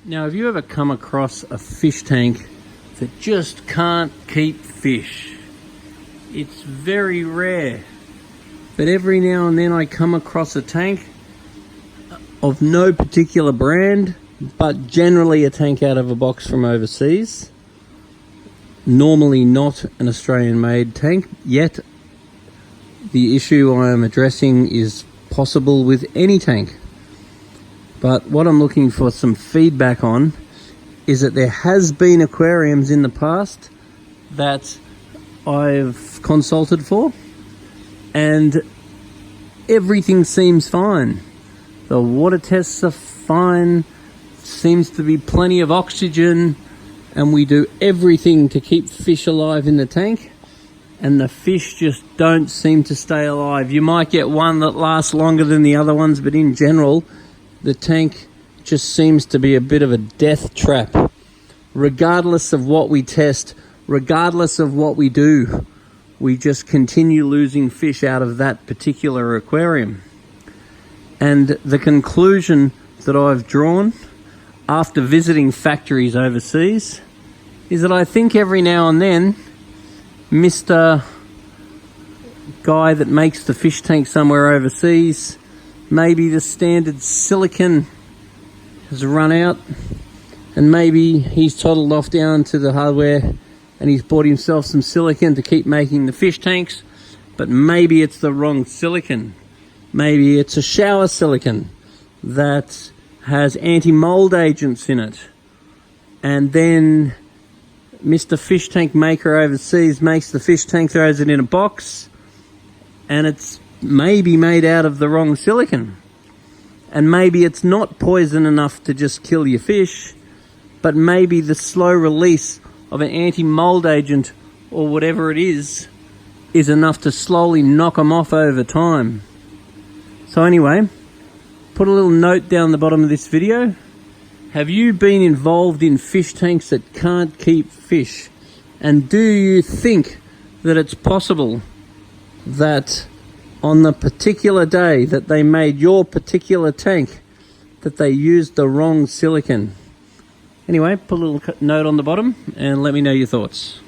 Now, have you ever come across a fish tank that just can't keep fish? It's very rare, but every now and then I come across a tank of no particular brand, but generally a tank out of a box from overseas. Normally not an Australian-made tank, yet the issue I am addressing is possible with any tank. But what I'm looking for some feedback on is that there has been aquariums in the past that I've consulted for, and everything seems fine. The water tests are fine, seems to be plenty of oxygen, and we do everything to keep fish alive in the tank, and the fish just don't seem to stay alive. You might get one that lasts longer than the other ones, but in general, the tank just seems to be a bit of a death trap. Regardless of what we test, regardless of what we do, we just continue losing fish out of that particular aquarium. And the conclusion that I've drawn after visiting factories overseas is that I think every now and then Mr. Guy that makes the fish tank somewhere overseas, maybe the standard silicon has run out, and maybe he's toddled off down to the hardware and he's bought himself some silicon to keep making the fish tanks, but maybe it's the wrong silicon. Maybe it's a shower silicon that has anti-mold agents in it, and then Mr. Fish Tank Maker overseas makes the fish tank, throws it in a box, and it's maybe made out of the wrong silicon. And maybe it's not poison enough to just kill your fish, but maybe the slow release of an anti-mold agent or whatever it is enough to slowly knock them off over time. So anyway, put a little note down the bottom of this video. Have you been involved in fish tanks that can't keep fish? And do you think that it's possible that on the particular day that they made your particular tank, that they used the wrong silicon? Anyway, put a little note on the bottom and let me know your thoughts.